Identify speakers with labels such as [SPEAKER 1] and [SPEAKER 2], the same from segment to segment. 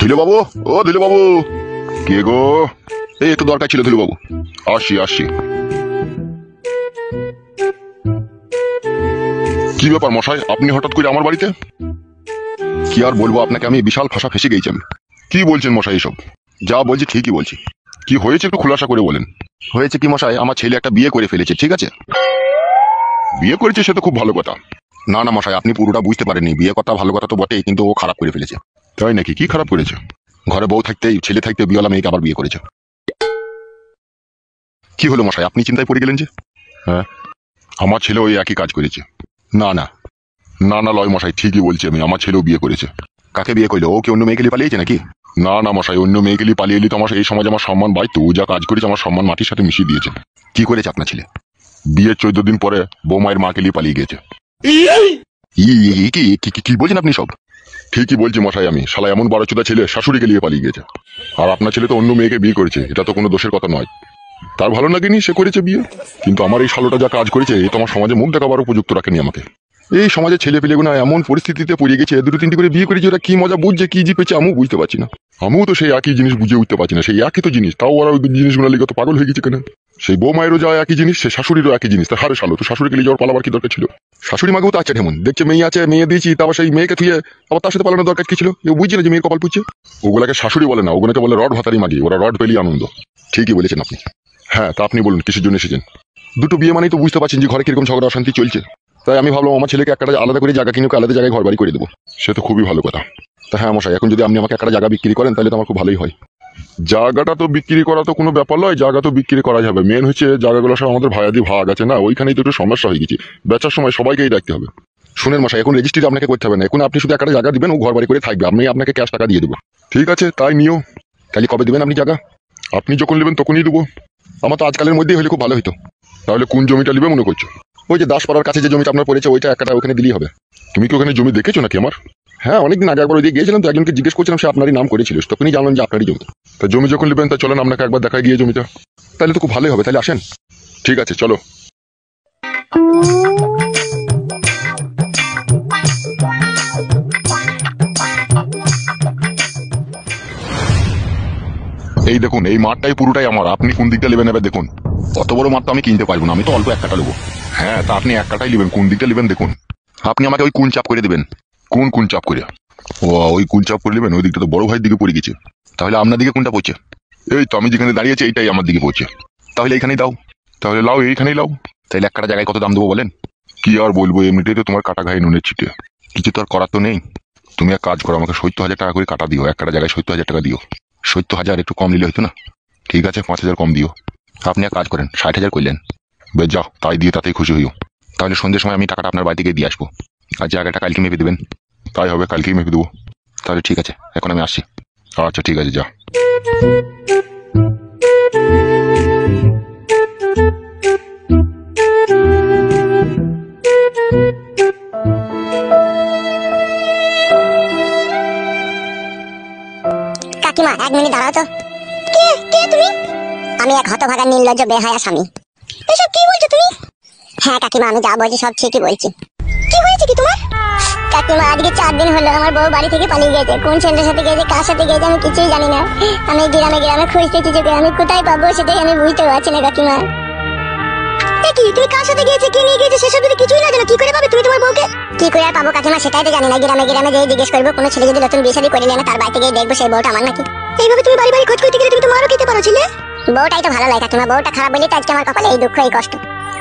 [SPEAKER 1] ধুলো বাবু, ও ধুলো বাবু, কে গো? এই একটু দরকার ছিল ধুলো বাবু। আসি আসি। কি ব্যাপার মশাই, আপনি হঠাৎ করে আমার বাড়িতে? কি আর বলবো আপনাকে, আমি বিশাল ফাঁসা ফেসে গেছি আমি। কি বলছেন মশাই এসব? যা বলছি ঠিকই বলছি। কি হয়েছে একটু খোলাসা করে বলেন। হয়েছে কি মশাই, আমার ছেলে একটা বিয়ে করে ফেলেছে, ঠিক আছে? বিয়ে করেছে সে তো খুব ভালো কথা। না না মশাই, আপনি পুরোটা বুঝতে পারেননি। বিয়ে কথা ভালো কথা তো বটেই, কিন্তু ও খারাপ করে ফেলেছে। তাই নাকি? কি খারাপ করেছে? ঘরে বউ থাকতেই, ছেলে থাকতে বিয়েওয়ালা মেয়েকে আবার বিয়ে করেছে। কি হলো মশাই, আপনি চিন্তায় পড়ে গেলেন যে? হ্যাঁ, আমার ছেলে ওই একই কাজ করেছে। না না না না লয় মশাই, ঠিকই বলছি আমি, আমার ছেলেও বিয়ে করেছে। কাকে বিয়ে করলো? ও কি অন্য মেয়েকে নিয়ে পালিয়েছে নাকি? না না মশাই, অন্য মেয়েকে নিয়ে পালিয়ে এলি তো আমার এই সমাজে আমার সম্মান বাড়তো। ও যা কাজ করেছে আমার সম্মান মাটির সাথে মিশিয়ে দিয়েছে। কি করেছে আপনার ছেলে? বিয়ের 14 দিন পরে বৌমায়ের মাকে নিয়ে পালিয়ে গেছে। কি বলছেন আপনি সব? ঠিকই বলছি মশাই আমি, শালা এমন বারোচোদা ছেলে শাশুড়িকে নিয়ে পালিয়ে গেছে। আর আপনার ছেলে তো অন্য মেয়েকে বিয়ে করেছে, এটা তো কোনো দোষের কথা নয়। তার ভালো লাগেনি, সে করেছে বিয়ে। কিন্তু আমার এই শালোটা যা কাজ করেছে, এ তো আমার সমাজে মুখ দেখাবার উপযুক্ত রাখেনি আমাকে। এই সমাজে ছেলে পেলেগুনা এমন পরিস্থিতিতে পড়ে গেছে, দুটো তিনটি করে বিয়ে করেছে, ওরা কি মজা বুঝছে, কি জিপেছে আমিও বুঝতে পারছি না। আমিও তো সেই একই জিনিস বুঝে উঠতে পারছি না। সেই একই তো জিনিস, তাও ওরা ওই জিনিসগুলো লিগে তো পাগল হয়ে গেছে কেন? সেই বৌমায়েরও যা একই জিনিস, সে শাশুড়িরও একই জিনিস। তা হারে শালো, তো শাশুড়িকে নিয়ে যাওয়ার পালাবার কি দরকার ছিল? শাশুড়ি মাকেও তো আছে ঢেমন, দেখছে মেয়ে আছে, মেয়ে দিয়েছি, তারপর সেই মেয়েকে থুয়ে আবার তার সাথে পালানোর দরকার কি ছিল? কেউ বুঝছে না যে মেয়ের কপাল পুচ্ছে? ওগুলাকে শাশুড়ি বলে না, ওগুলোকে বলে রড ভাতারি মাগি। ওরা রড পেলেই আনন্দ। ঠিকই বলেছেন আপনি। হ্যাঁ, তা আপনি বলুন কিসের জন্য এসেছেন? দুটো বিয়ে মানেই তো বুঝতে পারছেন যে ঘরে কিরকম ঝগড়া অশান্তি চলছে। তাই আমি ভাবলাম আমার ছেলেকে একটা আলাদা করে জায়গা কিনে আলাদা জায়গায় ঘর বাড়ি করে দেবো। সে তো খুবই ভালো কথা। তা হ্যাঁ মশাই, এখন যদি আপনি আমাকে একটা জায়গা বিক্রি করেন তাহলে তো আমার খুব ভালোই হয়। জায়গাটা তো বিক্রি করা তো কোনো ব্যাপার নয়, জায়গা তো বিক্রি করা যাবে। মেন হচ্ছে জায়গাগুলো সব আমাদের ভাইয়াদি ভাগ আছে না, ওইখানেই তো একটু সমস্যা হয়ে গেছে। বেচার সময় সবাইকেই রাখতে হবে। শুনেন মশাই, এখন রেজিস্ট্রি আপনাকে করতে হবে না, এখন আপনি শুধু একটা জায়গা দিবেন, ও ঘর বাড়ি করে থাকবে, আমি আপনাকে ক্যাশ টাকা দিয়ে দেবো। ঠিক আছে, তাই নিও। তাহলে কবে দেবেন আপনি জায়গা? আপনি যখন নেবেন তখনই দেবো। আমার তো আজকালের মধ্যেই হলে খুব ভালো হতো। তাহলে কোন জমিটা নেবে মনে করছো? ওই যে দাসপাড়ার কাছে যে জমিটা আপনার পড়েছে, ওইটা একটা ওখানে দিলেই হবে। তুমি কি ওখানে জমি দেখেছো নাকি আমার? হ্যাঁ, অনেকদিন আগে একবার ওইদিকে গিয়েছিলাম তো, একজনকে জিজ্ঞেস করছিলাম, সে আপনারই নাম করেছিল, তখনই জানলাম যে আপনারই জমি। তা জমি যখন নেবেন তা চলেন আপনাকে একবার দেখায় গিয়ে জমিটা। তাহলে তো খুব ভালোই হবে, তাহলে আসেন। ঠিক আছে চলো। এই দেখুন, এই মাঠটাই পুরোটাই আমার, আপনি কোন দিকটা নেবেন এবার দেখুন। অত বড় মাঠ তো আমি কিনতে পারবো না, আমি তো অল্প এক কাটা নেবো। হ্যাঁ, তা আপনি এক কাটাই নেবেন, কোন দিকটা নেবেন দেখুন। আপনি আমাকে ওই কোন চাপ করে দেবেন। কোন চাপ করে? ও, ওই কোন চাপ করে নেবেন, ওই দিকটা তো বড় ভাইয়ের দিকে পড়ে গেছে। তাহলে আপনার দিকে কোনটা পড়ছে? এই তো আমি যেখানে দাঁড়িয়েছি এইটাই আমার দিকে পড়ছে। তাহলে এইখানেই দাও। তাহলে লাও, এইখানেই লাও। তাহলে এক কাটা জায়গায় কত দাম দেবো বলেন? কি আর বলবো, এমনিতেই তো তোমার কাটা ঘায়ে নুনের ছিটে, কিছু তো আর করার তো নেই। তুমি এক কাজ করো, আমাকে 70,000 টাকা করে কাটা দিও, এক কাটা জায়গায় 70,000 টাকা দিও। 70,000 একটু কম নিলে হতো না? ঠিক আছে, 5,000 কম দিও। আপনি এক কাজ করেন, 60,000 করলেন। বেশ যাও, তাই দিয়ে তাতেই খুশি হইও। তাহলে সন্ধ্যের সময় আমি টাকাটা আপনার বাড়ি থেকে দিয়ে আসবো। আর জায়গাটা কালকে মেপে দেবেন। তাই হবে, কালকেই মেপে দেবো। তাহলে ঠিক আছে, এখন আমি আসছি। আচ্ছা ঠিক আছে, যা।
[SPEAKER 2] কাকিমা, 1 মিনিট দাঁড়াও তো। কে কে তুমি? আমি এক হতভাগা নির্লজ্জ বেহায়া স্বামী। এসব কি বলছো তুমি? হ্যাঁ কাকিমা, আমি যা বলছি সব ঠিকই বলছি। কি হয়েছে কি তোমার? কাকিমা, আজকে 4 দিন হলো আমার বউ বাড়ি থেকে পালিয়ে গেছে। কোন ছেলের সাথে গেছে, কার সাথে গেছে, আমি কিছুই জানি না। আমি গ্রামে গ্রামে খুঁজতেছি, যে আমি কোথায় পাবো সেটাই আমি বুঝতে পারছি না কাকিমা। কি তুমি কার সাথে গিয়েছে, কি নিয়ে গিয়েছে, সেসব যদি কিছুই না জানো, কি করে পাবে তুমি তোমার বউকে? কি করে আর পাবো কাকিমা, সেটাই তো জানি না। গ্রামে গ্রামে যেই জিজ্ঞেস করবো, কোনো ছেলে যদি নতুন বিয়ে শাদী করে নিয়ে তার বাড়িতে গিয়ে দেখবো সেই বউটা আমার নাকি। এইভাবে তুমি বাড়ি বাড়ি খোঁজ করতে গেলে তুমি তো মারও খেতে পারো ছিলে। বউটাই তো ভালো লাগে কাকিমা, বউটা খারাপ বলেই তো আজকে আমার কপালে এই দুঃখ এই কষ্ট।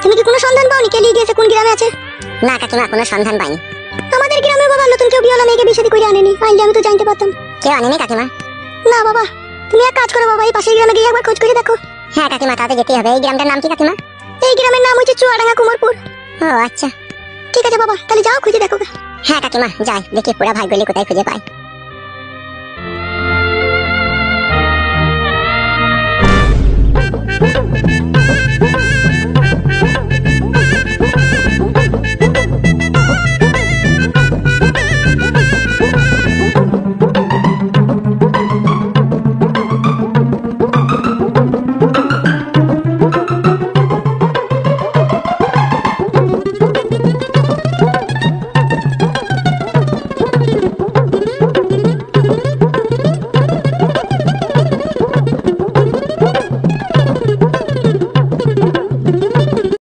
[SPEAKER 2] তুমি কি কোনো সন্ধান পাওনি কে নিয়ে গিয়েছে, কোন গ্রামে আছে? না কাকিমা, কোনো সন্ধান পাইনি। আমাদের গ্রামে বাবা নতুন কেউ বিয়েওয়ালা মেয়েকে বিয়ে শাদী করে আনেনি, আইলে আমি তো জানতে পারতাম। কেউ আনেনি কাকিমা? না বাবা। তুমি এক কাজ করো বাবা, এই পাশের গ্রামে গিয়ে একবার খোঁজ করে দেখো। হ্যাঁ কাকিমা, তাতে যেতেই হবে। এই গ্রামটার নাম কি কাকিমা? এই গ্রামের নাম হচ্ছে চুয়াডাঙ্গা কুমারপুর। ও আচ্ছা, ঠিক আছে বাবা, তাহলে যাও খুঁজে দেখো। হ্যাঁ কাকিমা, যাই দেখি পুরা ভাগ্যলি কোথায় খুঁজে পাই।